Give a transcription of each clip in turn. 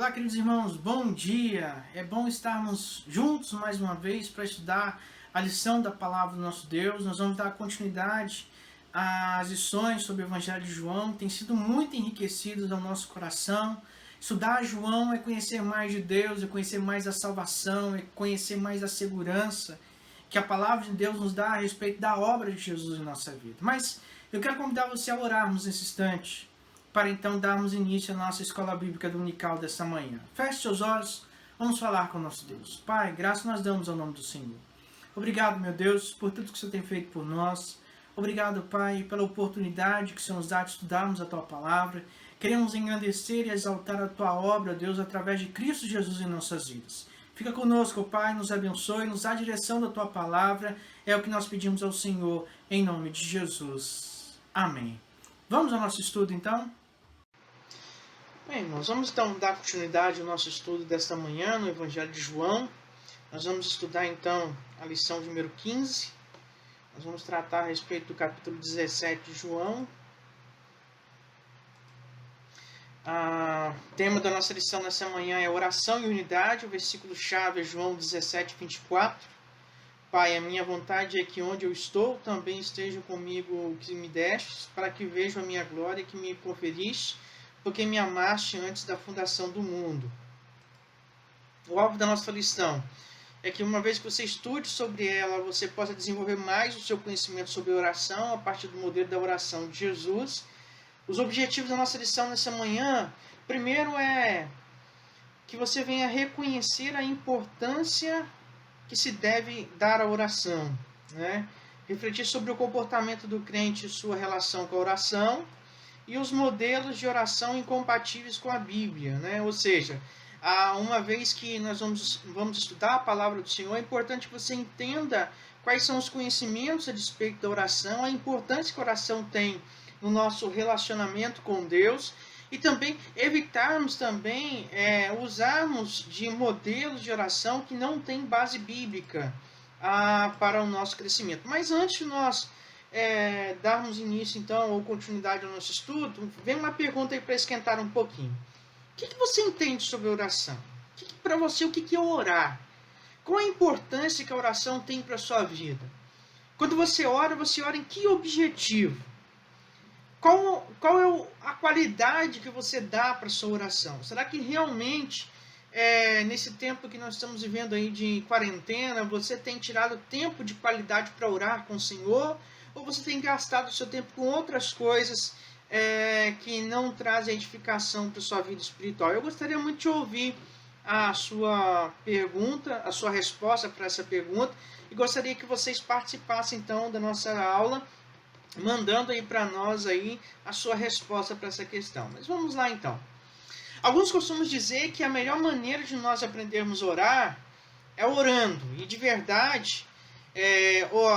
Olá, queridos irmãos, bom dia! É bom estarmos juntos mais uma vez para estudar a lição da palavra do nosso Deus. Nós vamos dar continuidade às lições sobre o Evangelho de João, tem sido muito enriquecidos ao nosso coração. Estudar João é conhecer mais de Deus, é conhecer mais a salvação, é conhecer mais a segurança que a palavra de Deus nos dá a respeito da obra de Jesus em nossa vida. Mas eu quero convidar você a orarmos nesse instante, para então darmos início à nossa escola bíblica dominical desta manhã. Feche seus olhos, vamos falar com o nosso Deus. Pai, graça nós damos ao nome do Senhor. Obrigado, meu Deus, por tudo que o Senhor tem feito por nós. Obrigado, Pai, pela oportunidade que o Senhor nos dá de estudarmos a Tua palavra. Queremos engrandecer e exaltar a Tua obra, Deus, através de Cristo Jesus em nossas vidas. Fica conosco, Pai, nos abençoe, nos dá a direção da Tua palavra. É o que nós pedimos ao Senhor, em nome de Jesus. Amém. Vamos ao nosso estudo, então? Bem, irmãos, vamos então dar continuidade ao nosso estudo desta manhã no Evangelho de João. Nós vamos estudar então a lição número 15. Nós vamos tratar a respeito do capítulo 17 de João. O tema da nossa lição nessa manhã é oração e unidade. O versículo-chave é João 17, 24. Pai, a minha vontade é que onde eu estou também esteja comigo o que me destes, para que vejam a minha glória que me conferiste, porque me amaste antes da fundação do mundo. O alvo da nossa lição é que uma vez que você estude sobre ela, você possa desenvolver mais o seu conhecimento sobre oração a partir do modelo da oração de Jesus. Os objetivos da nossa lição nessa manhã, primeiro é que você venha reconhecer a importância que se deve dar à oração, né? Refletir sobre o comportamento do crente e sua relação com a oração, e os modelos de oração incompatíveis com a Bíblia, né? Ou seja, uma vez que nós vamos estudar a palavra do Senhor, é importante que você entenda quais são os conhecimentos a respeito da oração, a importância que a oração tem no nosso relacionamento com Deus, e também evitarmos também usarmos de modelos de oração que não têm base bíblica para o nosso crescimento. Mas antes de nós darmos início, então, ou continuidade ao nosso estudo, vem uma pergunta aí para esquentar um pouquinho. O que você entende sobre oração? Para você, o que é orar? Qual a importância que a oração tem para a sua vida? Quando você ora em que objetivo? Qual é a qualidade que você dá para a sua oração? Será que realmente, nesse tempo que nós estamos vivendo aí de quarentena, você tem tirado tempo de qualidade para orar com o Senhor? Ou você tem gastado o seu tempo com outras coisas que não trazem edificação para a sua vida espiritual? Eu gostaria muito de ouvir a sua pergunta, a sua resposta para essa pergunta, e gostaria que vocês participassem então da nossa aula, mandando aí para nós aí a sua resposta para essa questão. Mas vamos lá então. Alguns costumam dizer que a melhor maneira de nós aprendermos a orar é orando, e de verdade,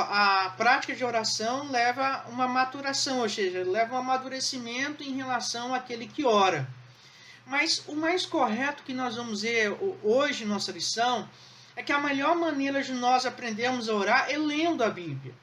a prática de oração leva a uma maturação, ou seja, leva a um amadurecimento em relação àquele que ora. Mas o mais correto que nós vamos ver hoje em nossa lição é que a melhor maneira de nós aprendermos a orar é lendo a Bíblia.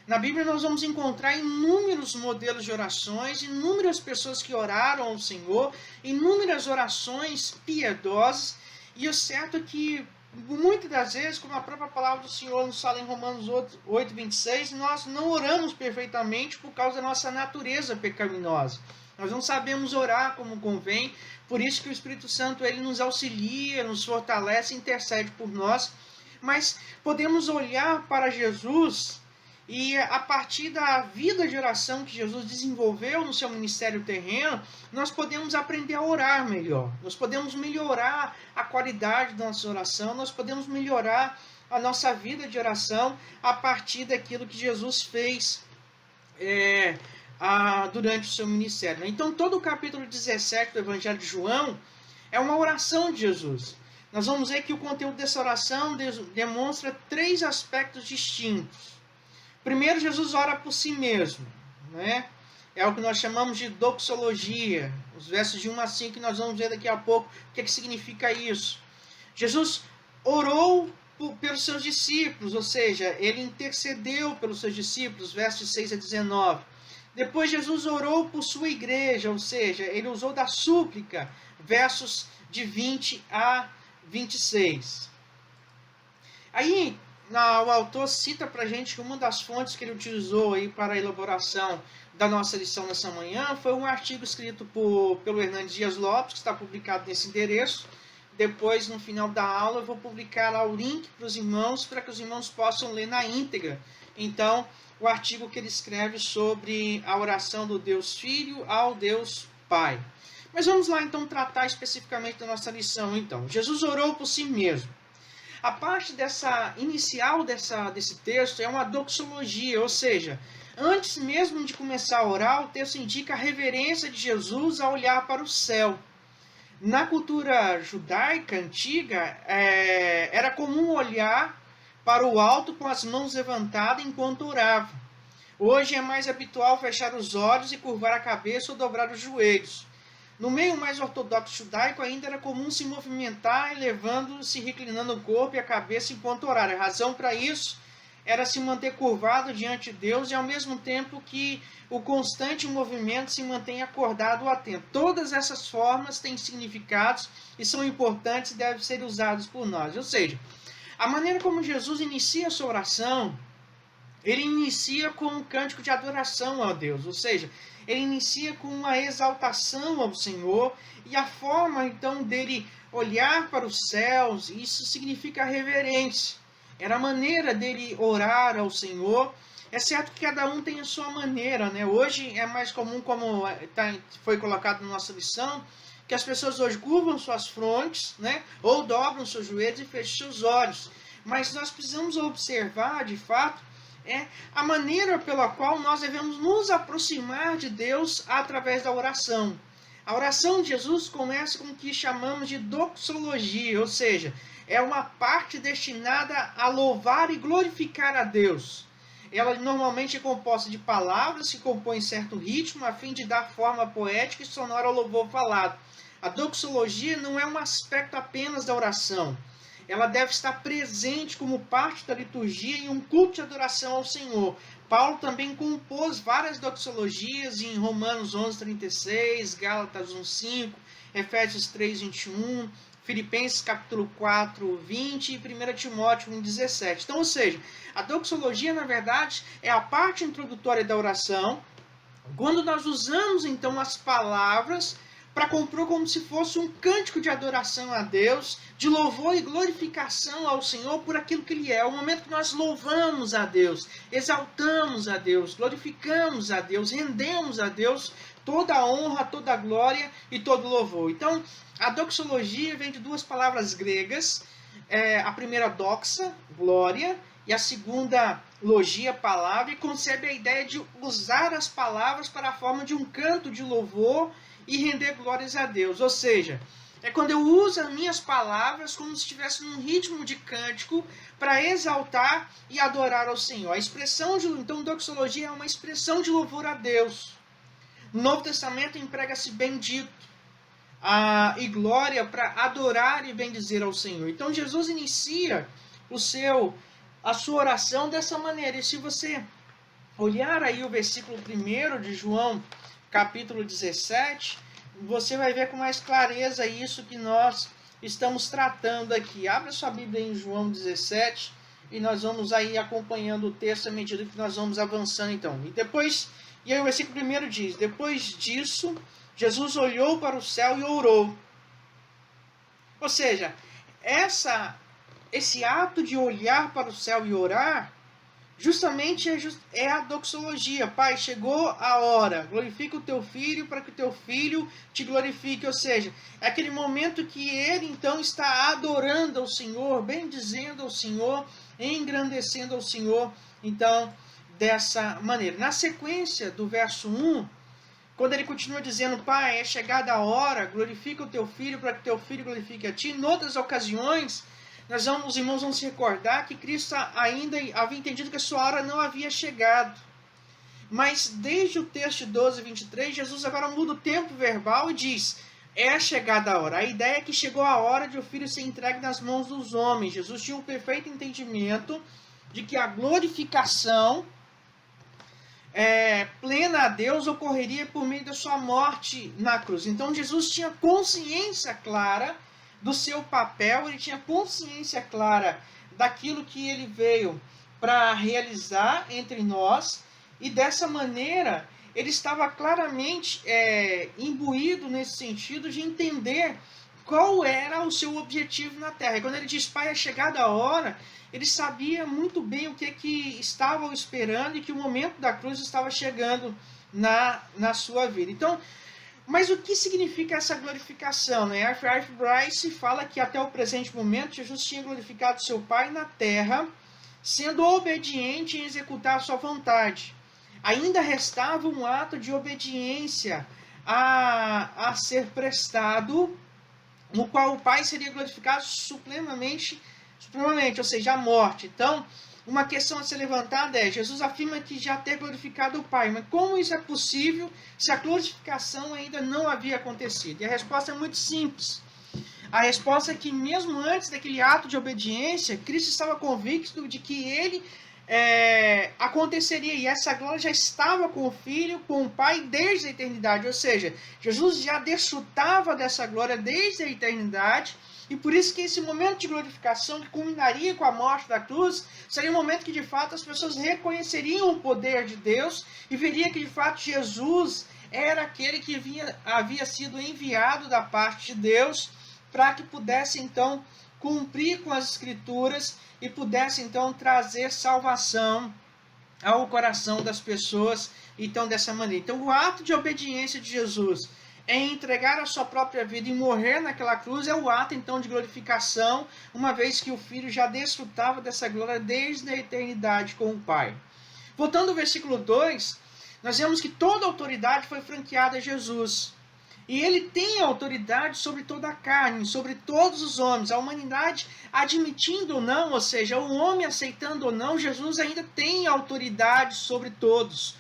Na Bíblia nós vamos encontrar inúmeros modelos de orações, inúmeras pessoas que oraram ao Senhor, inúmeras orações piedosas, e o certo é que muitas das vezes, como a própria palavra do Senhor nos fala em Romanos 8, 26, nós não oramos perfeitamente por causa da nossa natureza pecaminosa. Nós não sabemos orar como convém, por isso que o Espírito Santo ele nos auxilia, nos fortalece, intercede por nós. Mas podemos olhar para Jesus e a partir da vida de oração que Jesus desenvolveu no seu ministério terreno, nós podemos aprender a orar melhor. Nós podemos melhorar a qualidade da nossa oração, nós podemos melhorar a nossa vida de oração a partir daquilo que Jesus fez durante o seu ministério. Então, todo o capítulo 17 do Evangelho de João é uma oração de Jesus. Nós vamos ver que o conteúdo dessa oração demonstra 3 aspectos distintos. Primeiro, Jesus ora por si mesmo, né? É o que nós chamamos de doxologia. Os versos de 1 a 5 que nós vamos ver daqui a pouco o que significa isso. Jesus orou pelos seus discípulos, ou seja, ele intercedeu pelos seus discípulos, versos 6 a 19. Depois Jesus orou por sua igreja, ou seja, ele usou da súplica, versos de 20 a 26. Aí, o autor cita para a gente que uma das fontes que ele utilizou aí para a elaboração da nossa lição nessa manhã foi um artigo escrito pelo Hernandes Dias Lopes, que está publicado nesse endereço. Depois, no final da aula, eu vou publicar lá o link para os irmãos, para que os irmãos possam ler na íntegra. Então, o artigo que ele escreve sobre a oração do Deus Filho ao Deus Pai. Mas vamos lá, então, tratar especificamente da nossa lição. Então, Jesus orou por si mesmo. A parte inicial desse texto é uma doxologia, ou seja, antes mesmo de começar a orar, o texto indica a reverência de Jesus ao olhar para o céu. Na cultura judaica antiga, era comum olhar para o alto com as mãos levantadas enquanto orava. Hoje é mais habitual fechar os olhos e curvar a cabeça ou dobrar os joelhos. No meio mais ortodoxo judaico ainda era comum se movimentar, elevando-se, reclinando o corpo e a cabeça enquanto orar. A razão para isso era se manter curvado diante de Deus e ao mesmo tempo que o constante movimento se mantém acordado ou atento. Todas essas formas têm significados e são importantes e devem ser usadas por nós. Ou seja, a maneira como Jesus inicia a sua oração, ele inicia com um cântico de adoração a Deus, ou seja, ele inicia com uma exaltação ao Senhor, e a forma então dele olhar para os céus, isso significa reverência. Era a maneira dele orar ao Senhor. É certo que cada um tem a sua maneira, né? Hoje é mais comum, como foi colocado na nossa lição, que as pessoas hoje curvam suas frontes, né? Ou dobram seus joelhos e fecham seus olhos. Mas nós precisamos observar, de fato, a maneira pela qual nós devemos nos aproximar de Deus através da oração. A oração de Jesus começa com o que chamamos de doxologia, ou seja, é uma parte destinada a louvar e glorificar a Deus. Ela normalmente é composta de palavras que compõem certo ritmo a fim de dar forma poética e sonora ao louvor falado. A doxologia não é um aspecto apenas da oração. Ela deve estar presente como parte da liturgia em um culto de adoração ao Senhor. Paulo também compôs várias doxologias em Romanos 11:36, Gálatas 1:5, Efésios 3:21, Filipenses capítulo 4:20 e 1 Timóteo 1:17. Então, ou seja, a doxologia, na verdade, é a parte introdutória da oração, quando nós usamos, então, as palavras para compor como se fosse um cântico de adoração a Deus, de louvor e glorificação ao Senhor por aquilo que Ele é. O momento que nós louvamos a Deus, exaltamos a Deus, glorificamos a Deus, rendemos a Deus toda a honra, toda a glória e todo o louvor. Então, a doxologia vem de duas palavras gregas, a primeira doxa, glória, e a segunda logia, palavra, e concebe a ideia de usar as palavras para a forma de um canto de louvor e render glórias a Deus. Ou seja, é quando eu uso as minhas palavras como se estivesse num ritmo de cântico para exaltar e adorar ao Senhor. A expressão então, doxologia é uma expressão de louvor a Deus. No Novo Testamento emprega-se bendito e glória para adorar e bendizer ao Senhor. Então Jesus inicia a sua oração dessa maneira. E se você olhar aí o versículo 1 de João, capítulo 17, você vai ver com mais clareza isso que nós estamos tratando aqui. Abra sua Bíblia em João 17 e nós vamos aí acompanhando o texto à medida que nós vamos avançando então. E aí o versículo 1 diz: depois disso, Jesus olhou para o céu e orou. Ou seja, esse ato de olhar para o céu e orar, justamente é a doxologia. Pai, chegou a hora, glorifica o teu filho para que o teu filho te glorifique. Ou seja, é aquele momento que ele então está adorando ao Senhor, bendizendo ao Senhor, engrandecendo ao Senhor, então, dessa maneira. Na sequência do verso 1, quando ele continua dizendo: Pai, é chegada a hora, glorifica o teu filho para que o teu filho glorifique a ti. Em outras ocasiões, os irmãos vão se recordar que Cristo ainda havia entendido que a sua hora não havia chegado. Mas desde o texto 12:23, Jesus agora muda o tempo verbal e diz: é chegada a hora. A ideia é que chegou a hora de o filho ser entregue nas mãos dos homens. Jesus tinha um perfeito entendimento de que a glorificação plena a Deus ocorreria por meio da sua morte na cruz. Então Jesus tinha consciência clara do seu papel, ele tinha consciência clara daquilo que ele veio para realizar entre nós, e dessa maneira ele estava claramente imbuído nesse sentido de entender qual era o seu objetivo na Terra. E quando ele diz, Pai, é chegada a hora, ele sabia muito bem o que estavam esperando e que o momento da cruz estava chegando na sua vida. Então, mas o que significa essa glorificação? Né? Arthur Bryce fala que até o presente momento Jesus tinha glorificado seu Pai na terra, sendo obediente em executar a sua vontade. Ainda restava um ato de obediência a ser prestado, no qual o Pai seria glorificado supremamente, ou seja, a morte. Então, uma questão a ser levantada é, Jesus afirma que já ter glorificado o Pai, mas como isso é possível se a glorificação ainda não havia acontecido? E a resposta é muito simples. A resposta é que mesmo antes daquele ato de obediência, Cristo estava convicto de que ele aconteceria, e essa glória já estava com o Filho, com o Pai desde a eternidade, ou seja, Jesus já desfrutava dessa glória desde a eternidade, e por isso que esse momento de glorificação, que culminaria com a morte da cruz, seria um momento que de fato as pessoas reconheceriam o poder de Deus, e veriam que de fato Jesus era aquele que havia sido enviado da parte de Deus, para que pudesse então cumprir com as Escrituras e pudesse então trazer salvação ao coração das pessoas, então dessa maneira. Então o ato de obediência de Jesus em entregar a sua própria vida e morrer naquela cruz é o ato então de glorificação, uma vez que o Filho já desfrutava dessa glória desde a eternidade com o Pai. Voltando ao versículo 2, nós vemos que toda autoridade foi franqueada a Jesus. E ele tem autoridade sobre toda a carne, sobre todos os homens. A humanidade admitindo ou não, ou seja, o homem aceitando ou não, Jesus ainda tem autoridade sobre todos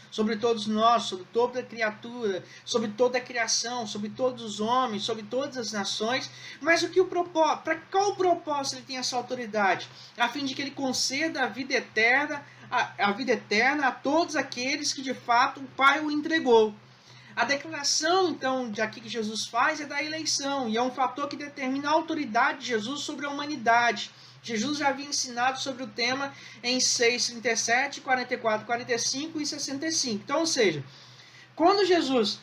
nós, sobre toda a criatura, sobre toda a criação, sobre todos os homens, sobre todas as nações. Mas para qual propósito ele tem essa autoridade? A fim de que ele conceda a vida eterna a todos aqueles que de fato o Pai o entregou. A declaração, então, de aqui que Jesus faz é da eleição, e é um fator que determina a autoridade de Jesus sobre a humanidade. Jesus já havia ensinado sobre o tema em 6:37, 44, 45 e 65. Então, ou seja, quando Jesus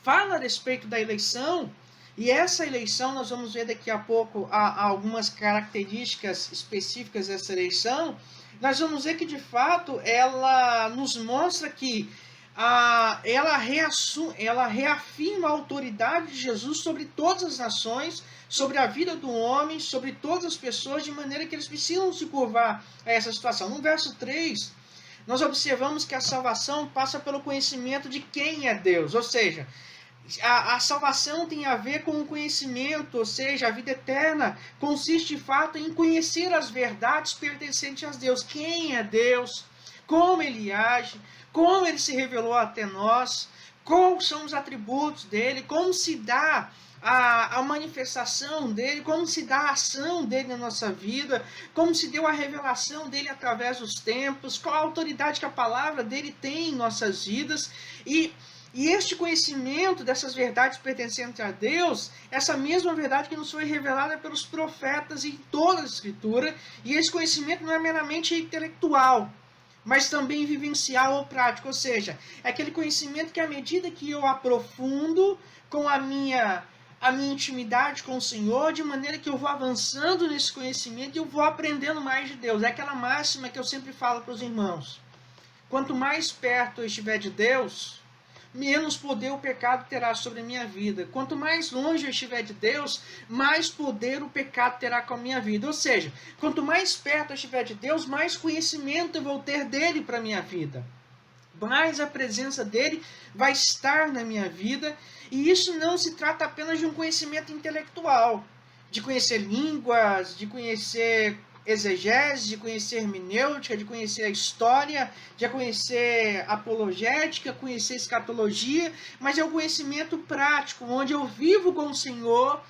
fala a respeito da eleição, e essa eleição, nós vamos ver daqui a pouco algumas características específicas dessa eleição, nós vamos ver que, de fato, ela nos mostra que ela reafirma a autoridade de Jesus sobre todas as nações, sobre a vida do homem, sobre todas as pessoas, de maneira que eles precisam se curvar a essa situação. No verso 3, nós observamos que a salvação passa pelo conhecimento de quem é Deus, ou seja, a salvação tem a ver com o conhecimento, ou seja, a vida eterna consiste de fato em conhecer as verdades pertencentes a Deus. Quem é Deus? Como ele age? Como ele se revelou até nós? Quais são os atributos dele? Como se dá a manifestação dele? Como se dá a ação dele na nossa vida? Como se deu a revelação dele através dos tempos? Qual a autoridade que a palavra dele tem em nossas vidas? E este conhecimento dessas verdades pertencentes a Deus, essa mesma verdade que nos foi revelada pelos profetas em toda a Escritura, e esse conhecimento não é meramente intelectual, mas também vivencial ou prático, ou seja, é aquele conhecimento que à medida que eu aprofundo com a minha intimidade com o Senhor, de maneira que eu vou avançando nesse conhecimento e eu vou aprendendo mais de Deus. É aquela máxima que eu sempre falo para os irmãos: quanto mais perto eu estiver de Deus, menos poder o pecado terá sobre a minha vida. Quanto mais longe eu estiver de Deus, mais poder o pecado terá com a minha vida. Ou seja, quanto mais perto eu estiver de Deus, mais conhecimento eu vou ter dele para a minha vida. Mais a presença dele vai estar na minha vida. E isso não se trata apenas de um conhecimento intelectual, de conhecer línguas, de conhecer exegese, de conhecer hermenêutica, de conhecer a história, de conhecer apologética, conhecer escatologia, mas é o conhecimento prático, onde eu vivo com o Senhor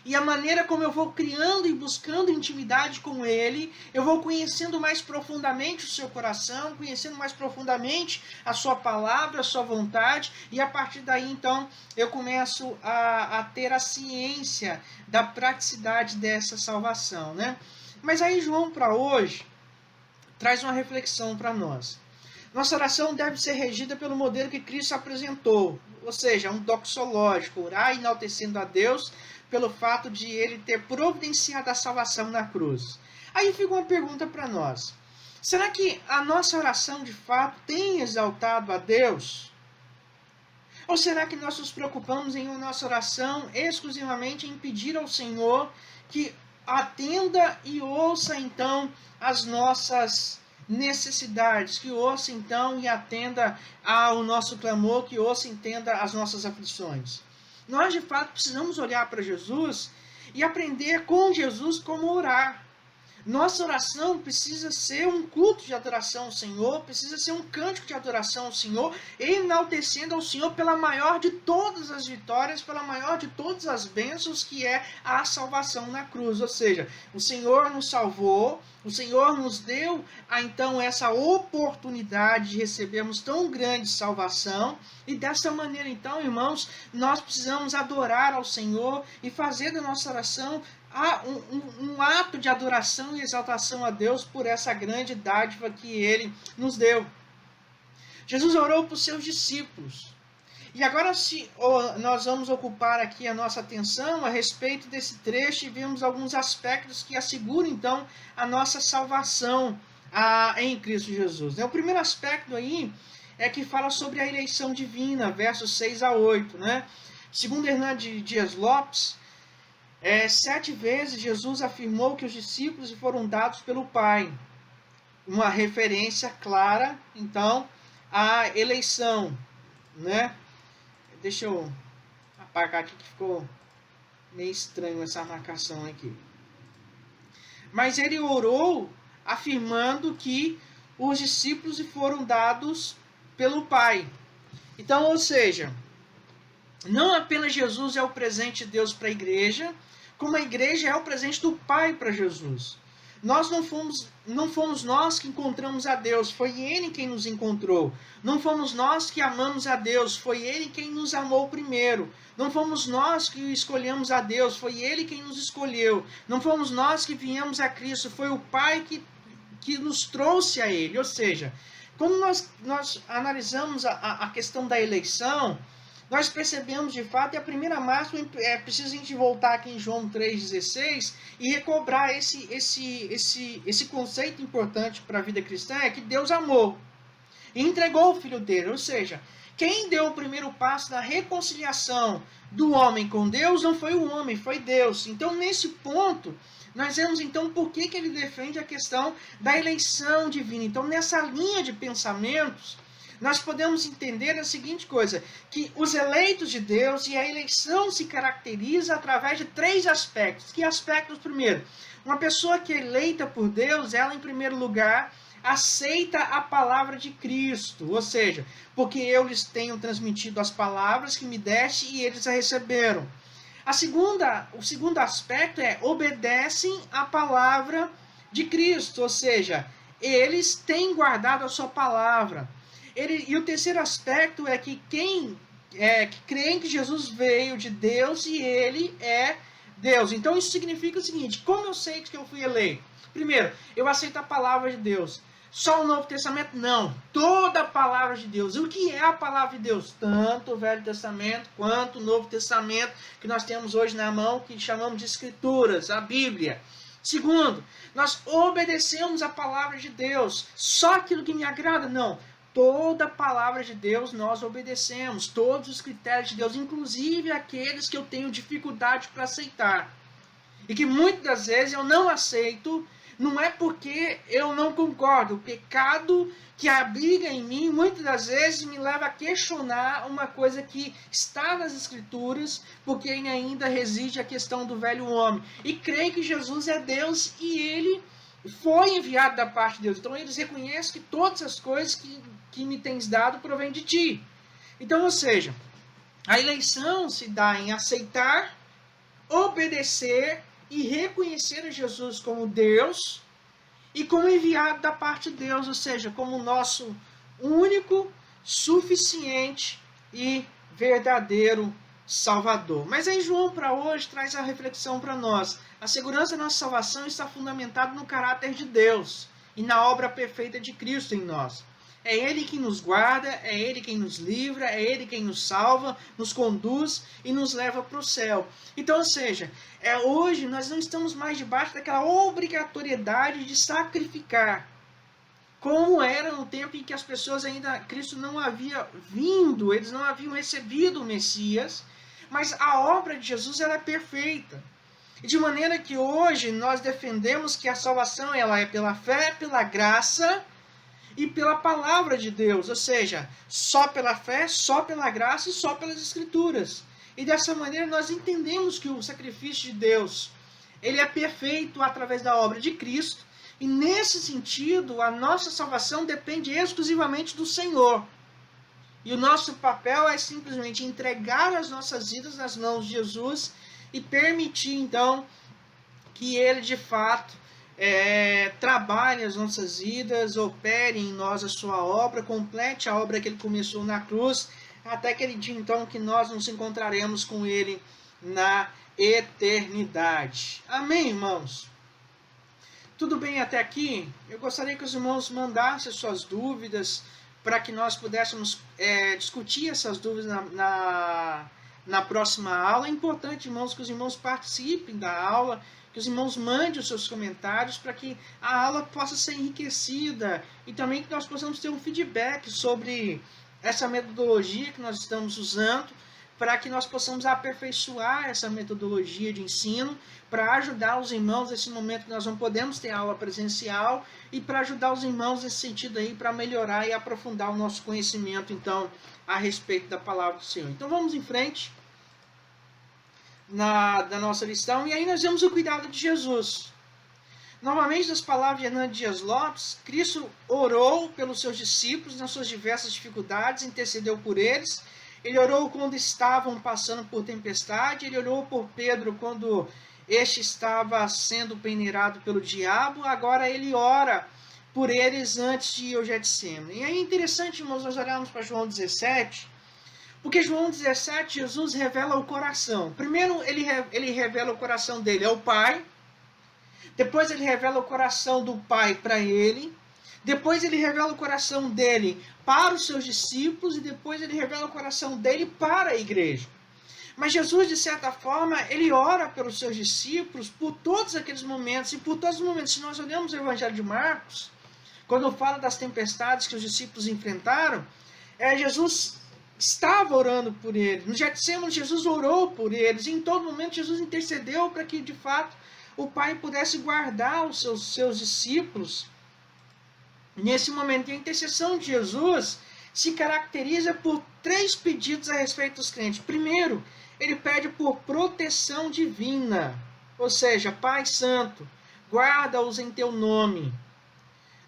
E a maneira como eu vou criando e buscando intimidade com Ele, eu vou conhecendo mais profundamente o seu coração, conhecendo mais profundamente a sua palavra, a sua vontade, e a partir daí, então, eu começo a ter a ciência da praticidade dessa salvação, né? Mas aí João, para hoje, traz uma reflexão para nós. Nossa oração deve ser regida pelo modelo que Cristo apresentou, ou seja, um doxológico, orar enaltecendo a Deus pelo fato de Ele ter providenciado a salvação na cruz. Aí fica uma pergunta para nós. Será que a nossa oração, de fato, tem exaltado a Deus? Ou será que nós nos preocupamos em nossa oração exclusivamente em pedir ao Senhor que atenda e ouça, então, as nossas necessidades, que ouça, então, e atenda ao nosso clamor, que ouça e entenda as nossas aflições? Nós, de fato, precisamos olhar para Jesus e aprender com Jesus como orar. Nossa oração precisa ser um culto de adoração ao Senhor, precisa ser um cântico de adoração ao Senhor, enaltecendo ao Senhor pela maior de todas as vitórias, pela maior de todas as bênçãos, que é a salvação na cruz. Ou seja, o Senhor nos salvou, o Senhor nos deu então essa oportunidade de recebermos tão grande salvação, e dessa maneira, então, irmãos, nós precisamos adorar ao Senhor e fazer da nossa oração um ato de adoração e exaltação a Deus por essa grande dádiva que Ele nos deu. Jesus orou para os seus discípulos. E agora nós vamos ocupar aqui a nossa atenção a respeito desse trecho e vemos alguns aspectos que asseguram, então, a nossa salvação em Cristo Jesus. O primeiro aspecto aí é que fala sobre a eleição divina, versos 6 a 8. Né? Segundo Hernandes Dias Lopes, 7 vezes Jesus afirmou que os discípulos foram dados pelo Pai. Uma referência clara, então, à eleição. Né? Deixa eu apagar aqui que ficou meio estranho essa marcação aqui. Mas ele orou afirmando que os discípulos foram dados pelo Pai. Então, ou seja, não apenas Jesus é o presente de Deus para a igreja, como a igreja é o presente do Pai para Jesus. Nós não fomos nós que encontramos a Deus, foi Ele quem nos encontrou. Não fomos nós que amamos a Deus, foi Ele quem nos amou primeiro. Não fomos nós que escolhemos a Deus, foi Ele quem nos escolheu. Não fomos nós que viemos a Cristo, foi o Pai que nos trouxe a Ele. Ou seja, quando nós analisamos a questão da eleição, nós percebemos de fato, e a primeira máxima é preciso a gente voltar aqui em João 3,16 e recobrar esse conceito importante para a vida cristã, é que Deus amou e entregou o Filho dele. Ou seja, quem deu o primeiro passo na reconciliação do homem com Deus não foi o homem, foi Deus. Então, nesse ponto, nós vemos então por que ele defende a questão da eleição divina. Então, nessa linha de pensamentos, nós podemos entender a seguinte coisa, que os eleitos de Deus e a eleição se caracteriza através de 3 aspectos. Que aspectos? Primeiro, uma pessoa que é eleita por Deus, ela em primeiro lugar aceita a palavra de Cristo, ou seja, porque eu lhes tenho transmitido as palavras que me deste e eles a receberam. O segundo aspecto é obedecem a palavra de Cristo, ou seja, eles têm guardado a sua palavra. E o terceiro aspecto é que que creem que Jesus veio de Deus e Ele é Deus. Então isso significa o seguinte, como eu sei que eu fui eleito? Primeiro, eu aceito a palavra de Deus. Só o Novo Testamento? Não. Toda a palavra de Deus. E o que é a palavra de Deus? Tanto o Velho Testamento quanto o Novo Testamento, que nós temos hoje na mão, que chamamos de Escrituras, a Bíblia. Segundo, nós obedecemos a palavra de Deus. Só aquilo que me agrada? Não. Toda a palavra de Deus nós obedecemos, todos os critérios de Deus, inclusive aqueles que eu tenho dificuldade para aceitar. E que muitas das vezes eu não aceito, não é porque eu não concordo. O pecado que abriga em mim, muitas das vezes me leva a questionar uma coisa que está nas Escrituras, porque ainda reside a questão do velho homem. E creio que Jesus é Deus e Ele foi enviado da parte de Deus. Então eles reconhecem que todas as coisas que me tens dado provém de ti. Então, ou seja, a eleição se dá em aceitar obedecer e reconhecer a Jesus como Deus e como enviado da parte de Deus, ou seja, como nosso único, suficiente e verdadeiro Salvador. Mas aí João para hoje traz a reflexão para nós. A segurança da nossa salvação está fundamentada no caráter de Deus e na obra perfeita de Cristo em nós. É Ele quem nos guarda, é Ele quem nos livra, é Ele quem nos salva, nos conduz e nos leva para o céu. Então, ou seja, hoje nós não estamos mais debaixo daquela obrigatoriedade de sacrificar, como era no tempo em que as pessoas ainda, Cristo não havia vindo, eles não haviam recebido o Messias, mas a obra de Jesus ela é perfeita. E de maneira que hoje nós defendemos que a salvação ela é pela fé, pela graça e pela palavra de Deus, ou seja, só pela fé, só pela graça e só pelas Escrituras. E dessa maneira nós entendemos que o sacrifício de Deus ele é perfeito através da obra de Cristo, e nesse sentido a nossa salvação depende exclusivamente do Senhor. E o nosso papel é simplesmente entregar as nossas vidas nas mãos de Jesus e permitir então que Ele de fato trabalhe as nossas vidas, opere em nós a sua obra, complete a obra que Ele começou na cruz, até aquele dia então que nós nos encontraremos com Ele na eternidade. Amém, irmãos? Tudo bem até aqui? Eu gostaria que os irmãos mandassem suas dúvidas para que nós pudéssemos discutir essas dúvidas na próxima aula. É importante, irmãos, que os irmãos participem da aula, que os irmãos mandem os seus comentários para que a aula possa ser enriquecida e também que nós possamos ter um feedback sobre essa metodologia que nós estamos usando, para que nós possamos aperfeiçoar essa metodologia de ensino, para ajudar os irmãos nesse momento que nós não podemos ter aula presencial, e para ajudar os irmãos nesse sentido aí, para melhorar e aprofundar o nosso conhecimento, então, a respeito da palavra do Senhor. Então vamos em frente da nossa lição, e aí nós vemos o cuidado de Jesus. Novamente, das palavras de Hernando Dias Lopes, Cristo orou pelos seus discípulos nas suas diversas dificuldades, intercedeu por eles. Ele orou quando estavam passando por tempestade, ele orou por Pedro quando este estava sendo peneirado pelo diabo, agora ele ora por eles antes de ir ao Getsemane. E é interessante, irmãos, nós olharmos para João 17, porque João 17, Jesus revela o coração. Primeiro, ele revela o coração dele ao Pai, depois ele revela o coração do Pai para ele, depois ele revela o coração dele para os seus discípulos e depois ele revela o coração dele para a igreja. Mas Jesus, de certa forma, ele ora pelos seus discípulos por todos aqueles momentos e por todos os momentos. Se nós olhamos o Evangelho de Marcos, quando fala das tempestades que os discípulos enfrentaram, Jesus estava orando por eles. No Getsemane, Jesus orou por eles. E em todo momento, Jesus intercedeu para que, de fato, o Pai pudesse guardar os seus discípulos nesse momento. E a intercessão de Jesus se caracteriza por 3 pedidos a respeito dos crentes. Primeiro, ele pede por proteção divina, ou seja, Pai Santo, guarda-os em teu nome.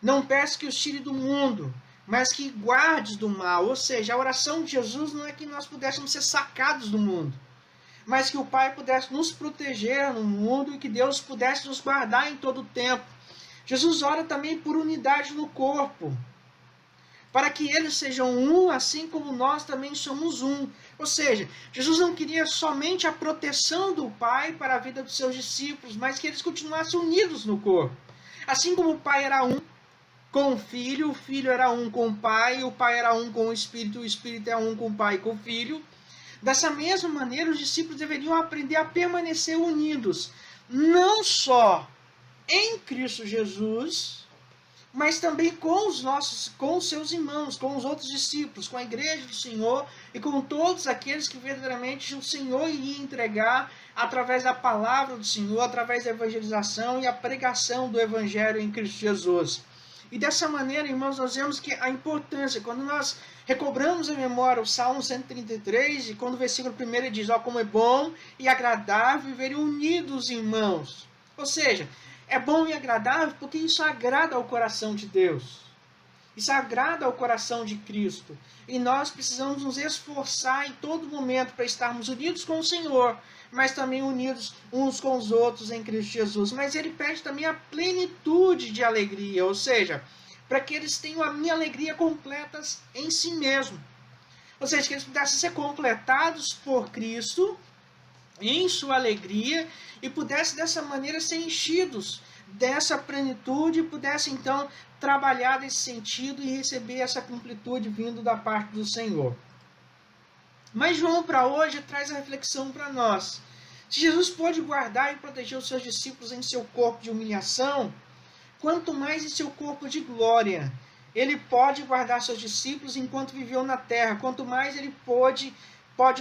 Não peço que os tire do mundo, mas que guardes do mal. Ou seja, a oração de Jesus não é que nós pudéssemos ser sacados do mundo, mas que o Pai pudesse nos proteger no mundo e que Deus pudesse nos guardar em todo o tempo. Jesus ora também por unidade no corpo, para que eles sejam um, assim como nós também somos um. Ou seja, Jesus não queria somente a proteção do Pai para a vida dos seus discípulos, mas que eles continuassem unidos no corpo. Assim como o Pai era um com o Filho era um com o Pai era um com o Espírito é um com o Pai e com o Filho. Dessa mesma maneira, os discípulos deveriam aprender a permanecer unidos, não só em Cristo Jesus, mas também com os seus irmãos, com os outros discípulos, com a igreja do Senhor e com todos aqueles que verdadeiramente o Senhor iria entregar através da palavra do Senhor, através da evangelização e a pregação do Evangelho em Cristo Jesus. E dessa maneira, irmãos, nós vemos que a importância, quando nós recobramos a memória o Salmo 133, e quando o versículo 1 diz, ó, como é bom e agradável viverem unidos, irmãos. Ou seja, é bom e agradável porque isso agrada ao coração de Deus. Isso agrada ao coração de Cristo. E nós precisamos nos esforçar em todo momento para estarmos unidos com o Senhor, mas também unidos uns com os outros em Cristo Jesus. Mas ele pede também a plenitude de alegria, ou seja, para que eles tenham a minha alegria completa em si mesmo. Ou seja, que eles pudessem ser completados por Cristo em sua alegria e pudessem dessa maneira ser enchidos dessa plenitude e pudessem então trabalhar nesse sentido e receber essa completude vindo da parte do Senhor. Mas João para hoje traz a reflexão para nós. Se Jesus pôde guardar e proteger os seus discípulos em seu corpo de humilhação, quanto mais em seu corpo de glória. Ele pode guardar seus discípulos enquanto viveu na terra, quanto mais ele pode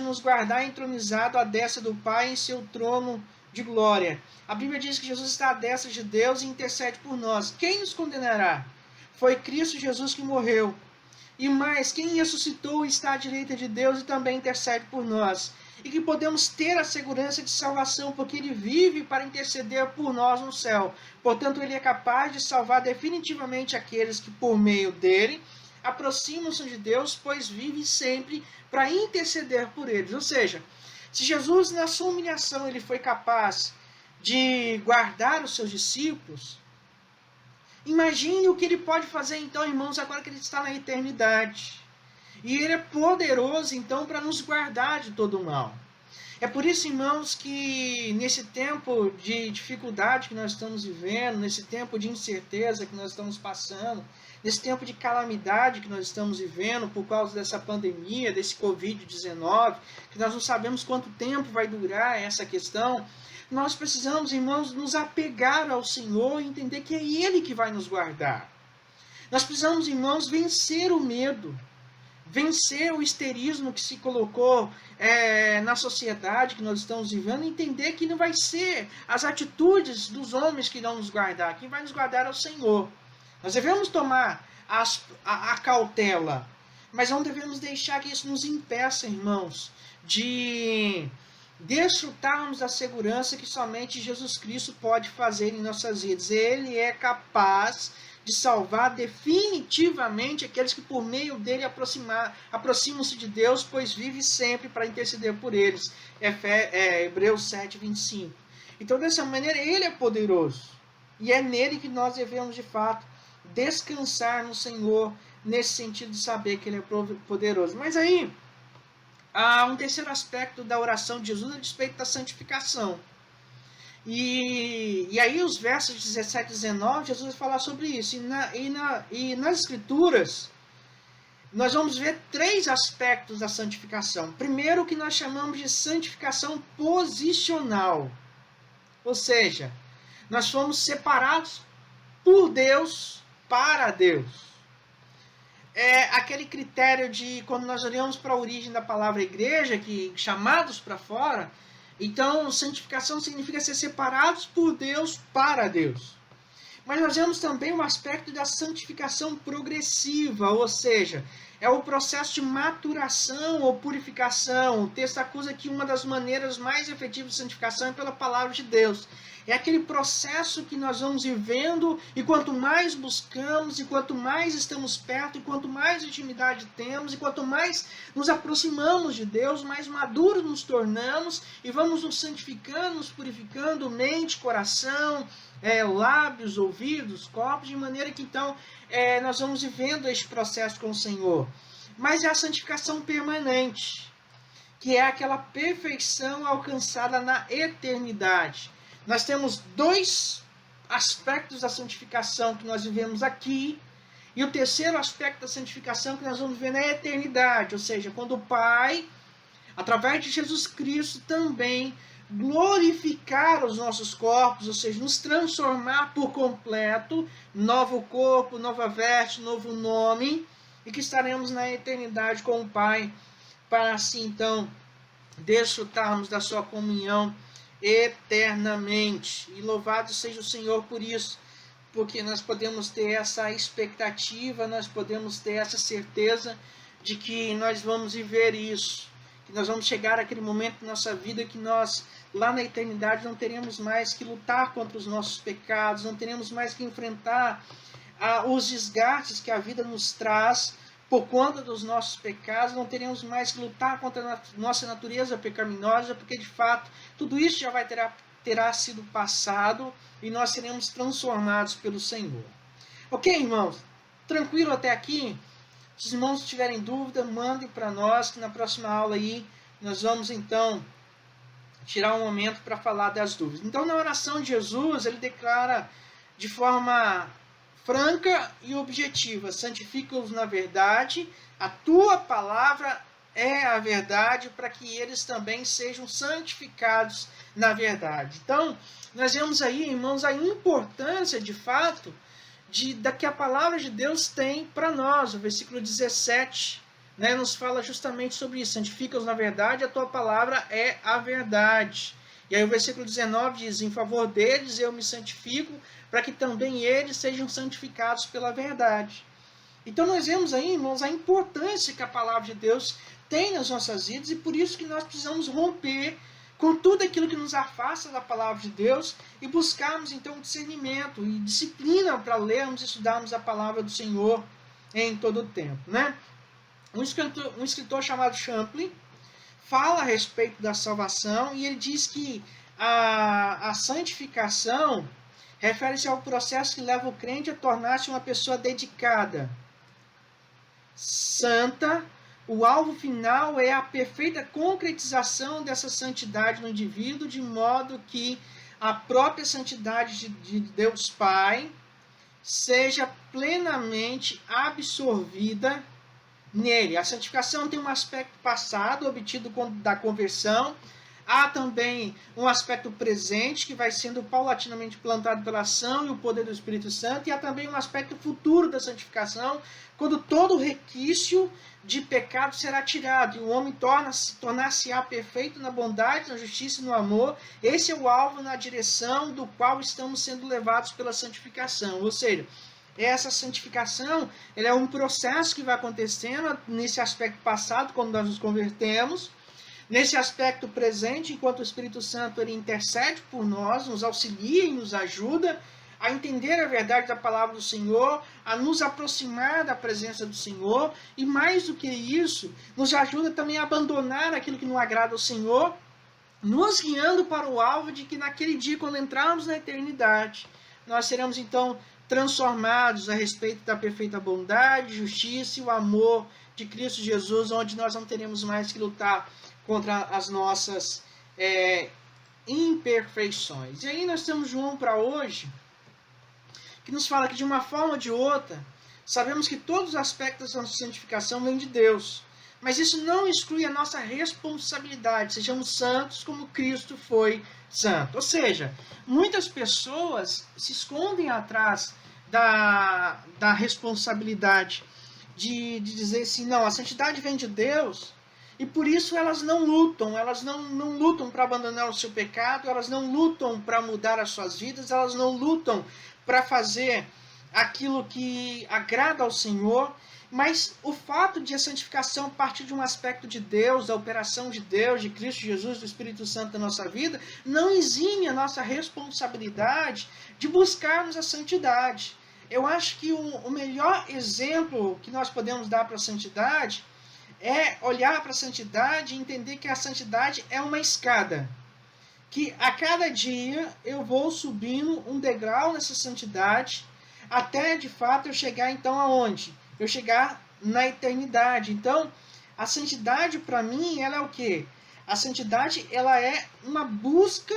nos guardar entronizado à destra do Pai em seu trono de glória. A Bíblia diz que Jesus está à destra de Deus e intercede por nós. Quem nos condenará? Foi Cristo Jesus que morreu. E mais, quem ressuscitou está à direita de Deus e também intercede por nós. E que podemos ter a segurança de salvação, porque Ele vive para interceder por nós no céu. Portanto, Ele é capaz de salvar definitivamente aqueles que, por meio dele, aproximam-se de Deus, pois vive sempre para interceder por eles. Ou seja, se Jesus, na sua humilhação, Ele foi capaz de guardar os seus discípulos, imagine o que Ele pode fazer, então, irmãos, agora que Ele está na eternidade. E Ele é poderoso, então, para nos guardar de todo o mal. É por isso, irmãos, que nesse tempo de dificuldade que nós estamos vivendo, nesse tempo de incerteza que nós estamos passando, nesse tempo de calamidade que nós estamos vivendo por causa dessa pandemia, desse Covid-19, que nós não sabemos quanto tempo vai durar essa questão, nós precisamos, irmãos, nos apegar ao Senhor e entender que é Ele que vai nos guardar. Nós precisamos, irmãos, vencer o medo. Vencer o histerismo que se colocou na sociedade que nós estamos vivendo e entender que não vai ser as atitudes dos homens que irão nos guardar. Quem vai nos guardar é o Senhor. Nós devemos tomar a cautela, mas não devemos deixar que isso nos impeça, irmãos, de desfrutarmos da segurança que somente Jesus Cristo pode fazer em nossas vidas. Ele é capaz de salvar definitivamente aqueles que por meio dele aproximam-se de Deus, pois vive sempre para interceder por eles. Hebreus 7, 25. Então, dessa maneira, ele é poderoso. E é nele que nós devemos, de fato, descansar no Senhor, nesse sentido de saber que ele é poderoso. Mas aí, há um terceiro aspecto da oração de Jesus a respeito da santificação. E aí os versos 17 e 19, Jesus vai falar sobre isso. E nas Escrituras, nós vamos ver três aspectos da santificação. Primeiro, o que nós chamamos de santificação posicional. Ou seja, nós fomos separados por Deus para Deus. É aquele critério de, quando nós olhamos para a origem da palavra igreja, que chamados para fora. Então, santificação significa ser separados por Deus para Deus. Mas nós vemos também o aspecto da santificação progressiva, ou seja, é o processo de maturação ou purificação. O texto acusa que uma das maneiras mais efetivas de santificação é pela palavra de Deus. É aquele processo que nós vamos vivendo e quanto mais buscamos, e quanto mais estamos perto, e quanto mais intimidade temos, e quanto mais nos aproximamos de Deus, mais maduros nos tornamos e vamos nos santificando, nos purificando, mente, coração, lábios, ouvidos, corpos, de maneira que então nós vamos vivendo este processo com o Senhor. Mas é a santificação permanente, que é aquela perfeição alcançada na eternidade. Nós temos dois aspectos da santificação que nós vivemos aqui, e o terceiro aspecto da santificação que nós vamos ver na eternidade, ou seja, quando o Pai, através de Jesus Cristo, também glorificar os nossos corpos, ou seja, nos transformar por completo, novo corpo, nova veste, novo nome, e que estaremos na eternidade com o Pai, para assim então desfrutarmos da sua comunhão eternamente. E louvado seja o Senhor por isso, porque nós podemos ter essa expectativa, nós podemos ter essa certeza de que nós vamos viver isso, que nós vamos chegar àquele momento da nossa vida que nós, lá na eternidade, não teremos mais que lutar contra os nossos pecados, não teremos mais que enfrentar os desgastes que a vida nos traz por conta dos nossos pecados, não teremos mais que lutar contra a nossa natureza pecaminosa, porque de fato tudo isso já terá sido passado e nós seremos transformados pelo Senhor. Ok, irmãos? Tranquilo até aqui? Se os irmãos tiverem dúvida, mandem para nós, que na próxima aula aí nós vamos então tirar um momento para falar das dúvidas. Então, na oração de Jesus, ele declara de forma franca e objetiva: santifica-os na verdade, a tua palavra é a verdade, para que eles também sejam santificados na verdade. Então, nós vemos aí, irmãos, a importância de fato da que a palavra de Deus tem para nós. O versículo 17 nos fala justamente sobre isso: santifica-os na verdade, a tua palavra é a verdade. E aí o versículo 19 diz: em favor deles eu me santifico, para que também eles sejam santificados pela verdade. Então nós vemos aí, irmãos, a importância que a palavra de Deus tem nas nossas vidas, e por isso que nós precisamos romper com tudo aquilo que nos afasta da palavra de Deus e buscarmos então discernimento e disciplina para lermos e estudarmos a palavra do Senhor em todo o tempo, né? Um escritor chamado Champlin fala a respeito da salvação, e ele diz que a santificação refere-se ao processo que leva o crente a tornar-se uma pessoa dedicada, santa. O alvo final é a perfeita concretização dessa santidade no indivíduo, de modo que a própria santidade de Deus Pai seja plenamente absorvida nele. A santificação tem um aspecto passado, obtido da conversão. Há também um aspecto presente, que vai sendo paulatinamente plantado pela ação e o poder do Espírito Santo. E há também um aspecto futuro da santificação, quando todo o requisito de pecado será tirado e o homem tornar-se-á perfeito na bondade, na justiça e no amor. Esse é o alvo na direção do qual estamos sendo levados pela santificação. Ou seja, essa santificação é um processo que vai acontecendo nesse aspecto passado, quando nós nos convertemos, nesse aspecto presente, enquanto o Espírito Santo ele intercede por nós, nos auxilia e nos ajuda a entender a verdade da palavra do Senhor, a nos aproximar da presença do Senhor, e mais do que isso, nos ajuda também a abandonar aquilo que não agrada ao Senhor, nos guiando para o alvo de que naquele dia, quando entrarmos na eternidade, nós seremos então transformados a respeito da perfeita bondade, justiça e o amor de Cristo Jesus, onde nós não teremos mais que lutar contra as nossas imperfeições. E aí nós temos João para hoje, que nos fala que de uma forma ou de outra, sabemos que todos os aspectos da nossa santificação vêm de Deus, mas isso não exclui a nossa responsabilidade. Sejamos santos como Cristo foi santo. Ou seja, muitas pessoas se escondem atrás da responsabilidade de dizer assim: não, a santidade vem de Deus, e por isso elas não lutam, não lutam para abandonar o seu pecado, elas não lutam para mudar as suas vidas, elas não lutam para fazer aquilo que agrada ao Senhor. Mas o fato de a santificação partir de um aspecto de Deus, da operação de Deus, de Cristo Jesus, do Espírito Santo na nossa vida, não exime a nossa responsabilidade de buscarmos a santidade. Eu acho que o melhor exemplo que nós podemos dar para a santidade é olhar para a santidade e entender que a santidade é uma escada, que a cada dia eu vou subindo um degrau nessa santidade, até de fato eu chegar então aonde? Eu chegar na eternidade. Então, a santidade para mim, ela é o quê? A santidade, ela é uma busca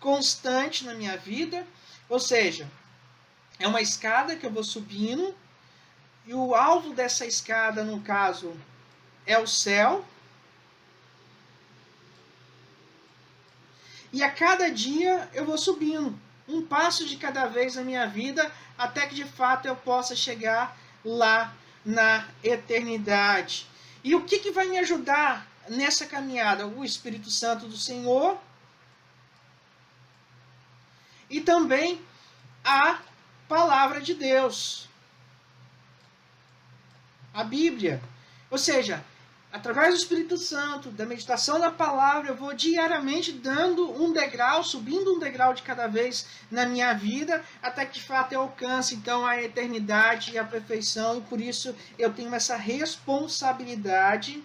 constante na minha vida, ou seja, é uma escada que eu vou subindo, e o alvo dessa escada, no caso, é o céu. E a cada dia eu vou subindo, um passo de cada vez na minha vida, até que de fato eu possa chegar lá na eternidade. E o que vai me ajudar nessa caminhada? O Espírito Santo do Senhor e também a palavra de Deus, a Bíblia. Ou seja, através do Espírito Santo, da meditação na palavra, eu vou diariamente dando um degrau, subindo um degrau de cada vez na minha vida, até que de fato eu alcance então a eternidade e a perfeição, e por isso eu tenho essa responsabilidade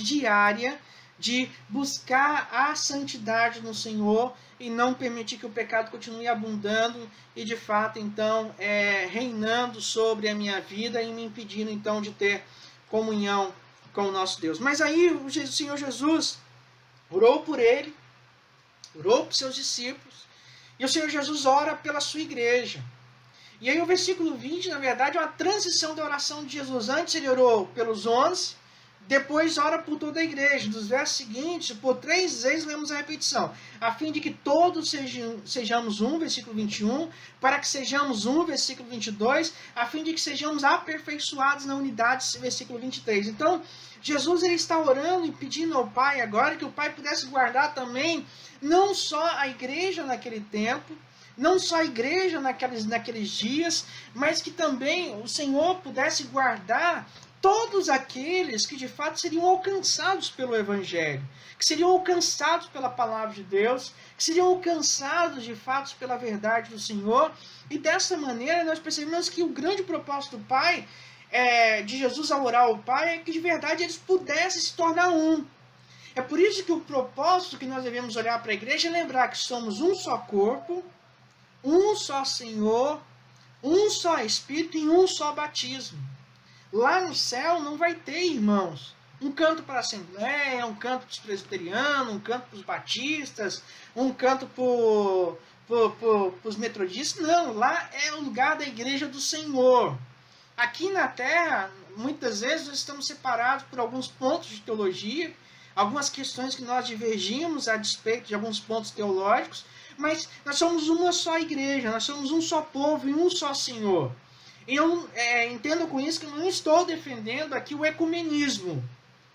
diária de buscar a santidade no Senhor e não permitir que o pecado continue abundando e de fato então reinando sobre a minha vida e me impedindo então de ter comunhão com o nosso Deus. Mas aí o Senhor Jesus orou por ele, orou por seus discípulos, e o Senhor Jesus ora pela sua igreja. E aí o versículo 20, na verdade, é uma transição da oração de Jesus. Antes ele orou pelos 11, depois ora por toda a igreja. Dos versos seguintes, por 3 vezes lemos a repetição. A fim de que todos sejamos um, versículo 21, para que sejamos um, versículo 22, a fim de que sejamos aperfeiçoados na unidade, versículo 23. Então, Jesus ele está orando e pedindo ao Pai agora que o Pai pudesse guardar também, não só a igreja naquele tempo, não só a igreja naqueles dias, mas que também o Senhor pudesse guardar todos aqueles que de fato seriam alcançados pelo Evangelho, que seriam alcançados pela palavra de Deus, que seriam alcançados de fato pela verdade do Senhor. E dessa maneira nós percebemos que o grande propósito do Pai, de Jesus ao orar ao Pai, é que de verdade eles pudessem se tornar um. É por isso que o propósito que nós devemos olhar para a igreja é lembrar que somos um só corpo, um só Senhor, um só Espírito e um só batismo. Lá no céu não vai ter, irmãos, um canto para a Assembleia, um canto para os presbiterianos, um canto para os batistas, um canto para os metodistas. Não, lá é o lugar da igreja do Senhor. Aqui na Terra, muitas vezes nós estamos separados por alguns pontos de teologia, algumas questões que nós divergimos a despeito de alguns pontos teológicos, mas nós somos uma só igreja, nós somos um só povo e um só Senhor. E eu entendo com isso que eu não estou defendendo aqui o ecumenismo,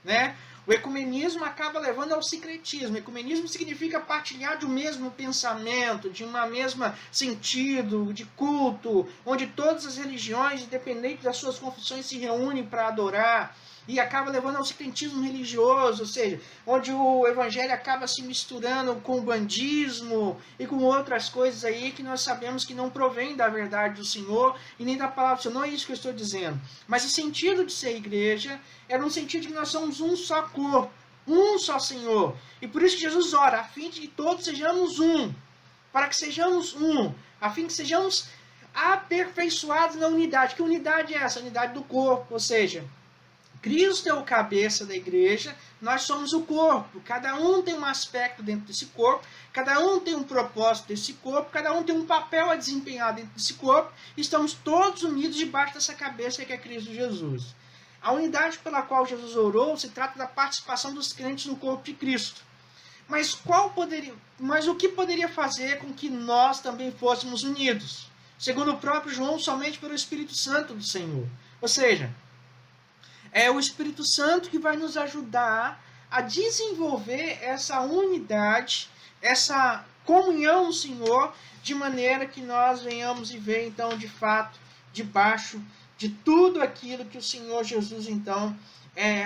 né? O ecumenismo acaba levando ao sincretismo. O ecumenismo significa partilhar de um mesmo pensamento, de uma mesma sentido, de culto, onde todas as religiões, independente das suas confissões, se reúnem para adorar. E acaba levando ao sincretismo religioso, ou seja, onde o evangelho acaba se misturando com o bandismo e com outras coisas aí que nós sabemos que não provém da verdade do Senhor e nem da palavra do Senhor. Não é isso que eu estou dizendo. Mas o sentido de ser igreja é no sentido de que nós somos um só corpo, um só Senhor. E por isso que Jesus ora, a fim de que todos sejamos um, para que sejamos um, a fim de que sejamos aperfeiçoados na unidade. Que unidade é essa? A unidade do corpo, ou seja, Cristo é o cabeça da igreja, nós somos o corpo. Cada um tem um aspecto dentro desse corpo, cada um tem um propósito desse corpo, cada um tem um papel a desempenhar dentro desse corpo. Estamos todos unidos debaixo dessa cabeça que é Cristo Jesus. A unidade pela qual Jesus orou se trata da participação dos crentes no corpo de Cristo. Mas o que poderia fazer com que nós também fôssemos unidos? Segundo o próprio João, somente pelo Espírito Santo do Senhor. Ou seja, é o Espírito Santo que vai nos ajudar a desenvolver essa unidade, essa comunhão no Senhor, de maneira que nós venhamos viver, então, de fato, debaixo de tudo aquilo que o Senhor Jesus, então,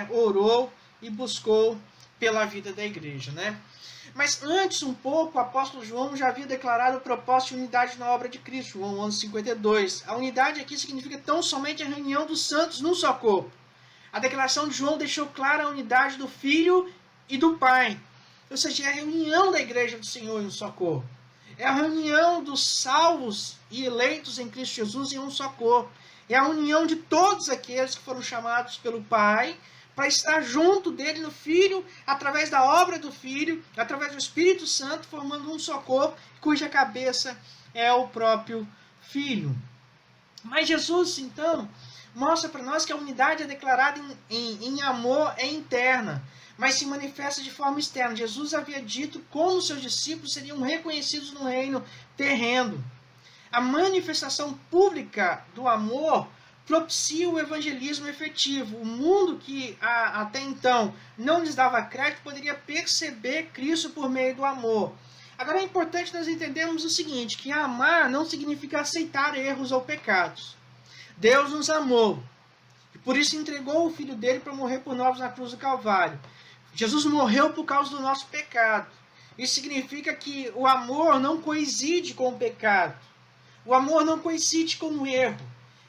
orou e buscou pela vida da igreja, né? Mas antes, um pouco, o apóstolo João já havia declarado o propósito de unidade na obra de Cristo, João 11:52. A unidade aqui significa tão somente a reunião dos santos num só corpo. A declaração de João deixou clara a unidade do Filho e do Pai. Ou seja, é a reunião da igreja do Senhor em um só corpo. É a reunião dos salvos e eleitos em Cristo Jesus em um só corpo. É a união de todos aqueles que foram chamados pelo Pai para estar junto dele no Filho, através da obra do Filho, através do Espírito Santo, formando um só corpo, cuja cabeça é o próprio Filho. Mas Jesus, então, mostra para nós que a unidade é declarada em amor, é interna, mas se manifesta de forma externa. Jesus havia dito como seus discípulos seriam reconhecidos no reino terreno. A manifestação pública do amor propicia o evangelismo efetivo. O mundo que até então não lhes dava crédito poderia perceber Cristo por meio do amor. Agora é importante nós entendermos o seguinte, que amar não significa aceitar erros ou pecados. Deus nos amou. E por isso entregou o Filho dele para morrer por nós na cruz do Calvário. Jesus morreu por causa do nosso pecado. Isso significa que o amor não coincide com o pecado. O amor não coincide com o erro.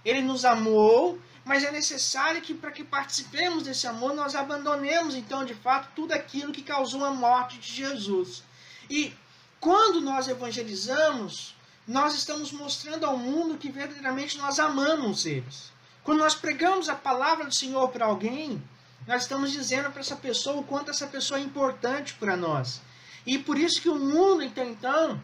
Ele nos amou, mas é necessário que, para que participemos desse amor, nós abandonemos, então, de fato, tudo aquilo que causou a morte de Jesus. E quando nós evangelizamos, nós estamos mostrando ao mundo que verdadeiramente nós amamos eles. Quando nós pregamos a palavra do Senhor para alguém, nós estamos dizendo para essa pessoa o quanto essa pessoa é importante para nós. E por isso que o mundo, então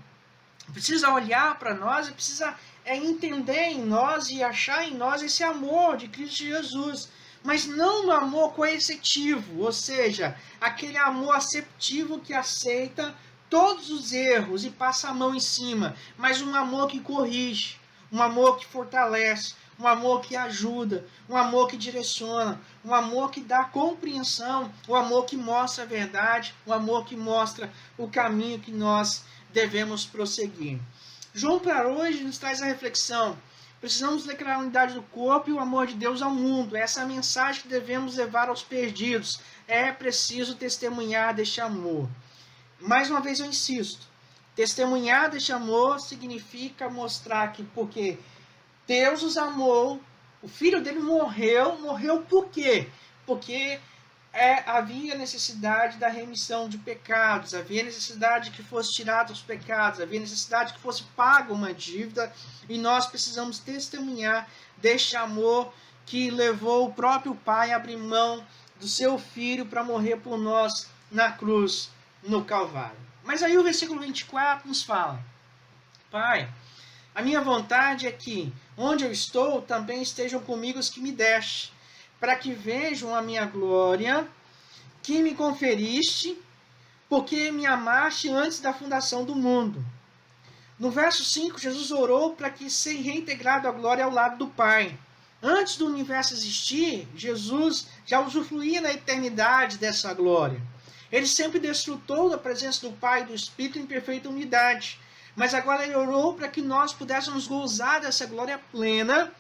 precisa olhar para nós e precisa entender em nós e achar em nós esse amor de Cristo Jesus. Mas não um amor coercitivo, ou seja, aquele amor aceptivo que aceita todos os erros e passa a mão em cima, mas um amor que corrige, um amor que fortalece, um amor que ajuda, um amor que direciona, um amor que dá compreensão, um amor que mostra a verdade, um amor que mostra o caminho que nós devemos prosseguir. João para hoje nos traz a reflexão. Precisamos declarar a unidade do corpo e o amor de Deus ao mundo. Essa é a mensagem que devemos levar aos perdidos. É preciso testemunhar deste amor. Mais uma vez eu insisto. Testemunhar deste amor significa mostrar que porque Deus os amou, o Filho dele morreu por quê? Porque havia necessidade da remissão de pecados, havia necessidade que fosse tirado os pecados, havia necessidade que fosse paga uma dívida, e nós precisamos testemunhar deste amor que levou o próprio Pai a abrir mão do seu Filho para morrer por nós na cruz, no Calvário. Mas aí o versículo 24 nos fala: Pai, a minha vontade é que, onde eu estou, também estejam comigo os que me deste, para que vejam a minha glória, que me conferiste, porque me amaste antes da fundação do mundo. No verso 5, Jesus orou para que seja reintegrado a glória ao lado do Pai. Antes do universo existir, Jesus já usufruía na eternidade dessa glória. Ele sempre desfrutou da presença do Pai e do Espírito em perfeita unidade. Mas agora ele orou para que nós pudéssemos gozar dessa glória plena.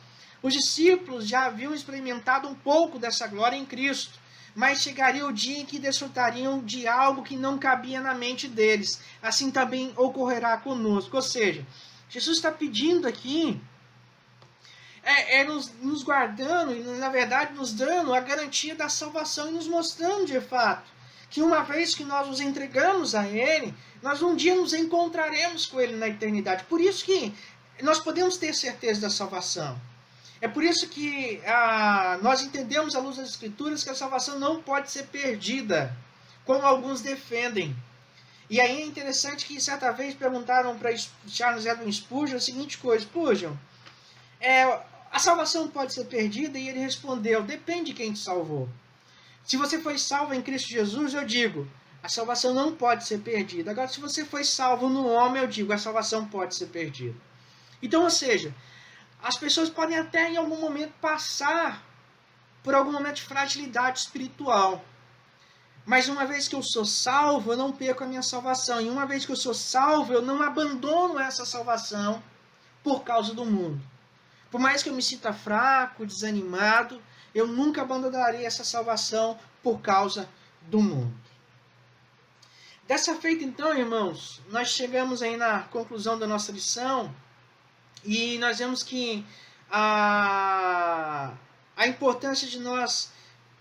Os discípulos já haviam experimentado um pouco dessa glória em Cristo, mas chegaria o dia em que desfrutariam de algo que não cabia na mente deles. Assim também ocorrerá conosco. Ou seja, Jesus está pedindo aqui, nos guardando e, na verdade, nos dando a garantia da salvação e nos mostrando, de fato, que uma vez que nós nos entregamos a Ele, nós um dia nos encontraremos com Ele na eternidade. Por isso que nós podemos ter certeza da salvação. É por isso que nós entendemos à luz das Escrituras que a salvação não pode ser perdida, como alguns defendem. E aí é interessante que certa vez perguntaram para Charles Edwin Spurgeon a seguinte coisa: Spurgeon, a salvação pode ser perdida? E ele respondeu: depende de quem te salvou. Se você foi salvo em Cristo Jesus, eu digo, a salvação não pode ser perdida. Agora, se você foi salvo no homem, eu digo, a salvação pode ser perdida. Então, ou seja, as pessoas podem até em algum momento passar por algum momento de fragilidade espiritual. Mas uma vez que eu sou salvo, eu não perco a minha salvação. E uma vez que eu sou salvo, eu não abandono essa salvação por causa do mundo. Por mais que eu me sinta fraco, desanimado, eu nunca abandonarei essa salvação por causa do mundo. Dessa feita, então, irmãos, nós chegamos aí na conclusão da nossa lição e nós vemos que a importância de nós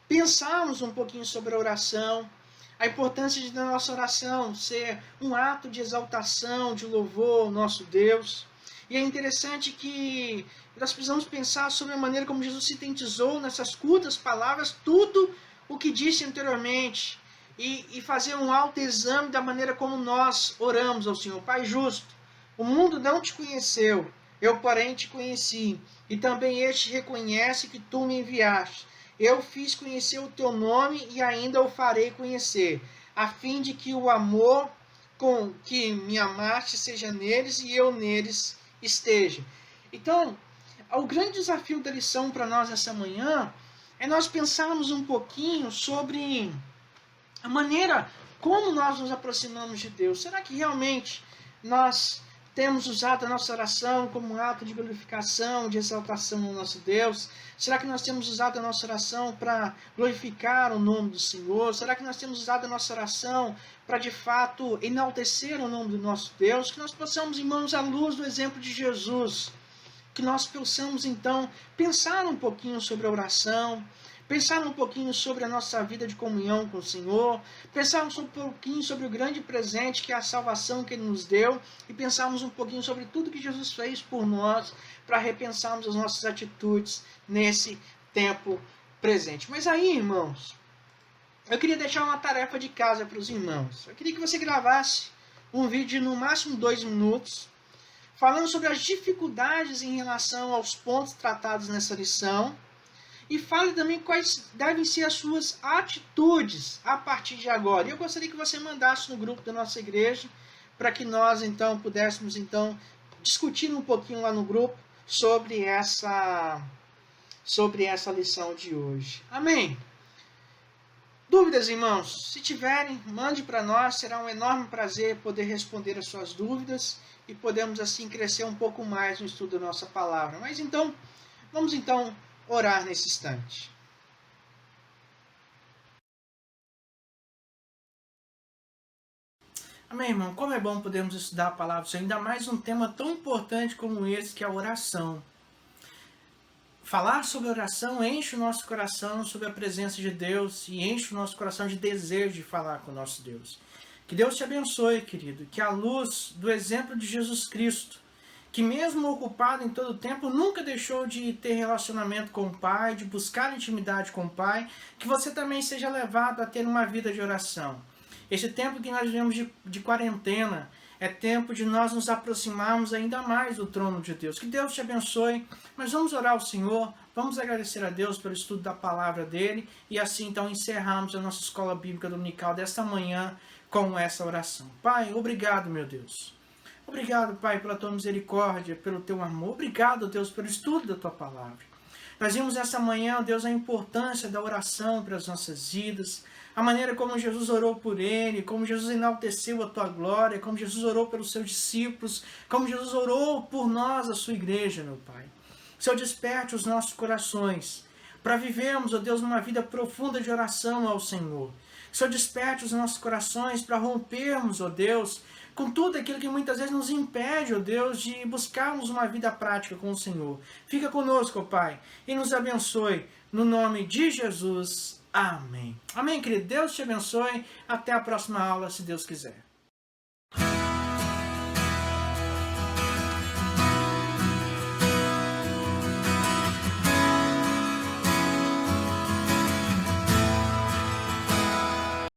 pensarmos um pouquinho sobre a oração, a importância de a nossa oração ser um ato de exaltação, de louvor ao nosso Deus. E é interessante que nós precisamos pensar sobre a maneira como Jesus sintetizou nessas curtas palavras tudo o que disse anteriormente e fazer um autoexame da maneira como nós oramos ao Senhor. Pai justo, o mundo não te conheceu, eu porém te conheci, e também este reconhece que tu me enviaste. Eu fiz conhecer o teu nome e ainda o farei conhecer, a fim de que o amor com que me amaste seja neles e eu neles esteja. Então, o grande desafio da lição para nós essa manhã é nós pensarmos um pouquinho sobre a maneira como nós nos aproximamos de Deus. Será que realmente nós temos usado a nossa oração como um ato de glorificação, de exaltação ao nosso Deus? Será que nós temos usado a nossa oração para glorificar o nome do Senhor? Será que nós temos usado a nossa oração para, de fato, enaltecer o nome do nosso Deus? Que nós possamos, irmãos, à luz do exemplo de Jesus, que nós possamos, então, pensar um pouquinho sobre a oração, pensar um pouquinho sobre a nossa vida de comunhão com o Senhor, pensarmos um pouquinho sobre o grande presente que é a salvação que Ele nos deu, e pensarmos um pouquinho sobre tudo que Jesus fez por nós, para repensarmos as nossas atitudes nesse tempo presente. Mas aí, irmãos, eu queria deixar uma tarefa de casa para os irmãos. Eu queria que você gravasse um vídeo de no máximo 2 minutos, falando sobre as dificuldades em relação aos pontos tratados nessa lição, e fale também quais devem ser as suas atitudes a partir de agora. E eu gostaria que você mandasse no grupo da nossa igreja, para que nós então pudéssemos então discutir um pouquinho lá no grupo sobre essa lição de hoje. Amém? Dúvidas, irmãos? Se tiverem, mande para nós, será um enorme prazer poder responder as suas dúvidas e podemos assim crescer um pouco mais no estudo da nossa palavra. Mas então, vamos então orar nesse instante. Amém, irmão? Como é bom podermos estudar a palavra do Senhor, ainda mais um tema tão importante como esse, que é a oração. Falar sobre oração enche o nosso coração sobre a presença de Deus e enche o nosso coração de desejo de falar com o nosso Deus. Que Deus te abençoe, querido, que à luz do exemplo de Jesus Cristo, que mesmo ocupado em todo o tempo, nunca deixou de ter relacionamento com o Pai, de buscar intimidade com o Pai, que você também seja levado a ter uma vida de oração. Esse tempo que nós vivemos de quarentena é tempo de nós nos aproximarmos ainda mais do trono de Deus. Que Deus te abençoe, mas vamos orar ao Senhor, vamos agradecer a Deus pelo estudo da palavra dele e assim então encerrarmos a nossa escola bíblica dominical desta manhã com essa oração. Pai, obrigado, meu Deus. Obrigado, Pai, pela tua misericórdia, pelo teu amor. Obrigado, Deus, pelo estudo da tua palavra. Nós vimos essa manhã, Deus, a importância da oração para as nossas vidas, a maneira como Jesus orou por ele, como Jesus enalteceu a tua glória, como Jesus orou pelos seus discípulos, como Jesus orou por nós, a sua igreja, meu Pai. Senhor, desperte os nossos corações para vivermos, ó Deus, uma vida profunda de oração ao Senhor. Senhor, desperte os nossos corações para rompermos, ó Deus, com tudo aquilo que muitas vezes nos impede, ó Deus, de buscarmos uma vida prática com o Senhor. Fica conosco, ó Pai, e nos abençoe, no nome de Jesus. Amém. Amém, querido. Deus te abençoe. Até a próxima aula, se Deus quiser.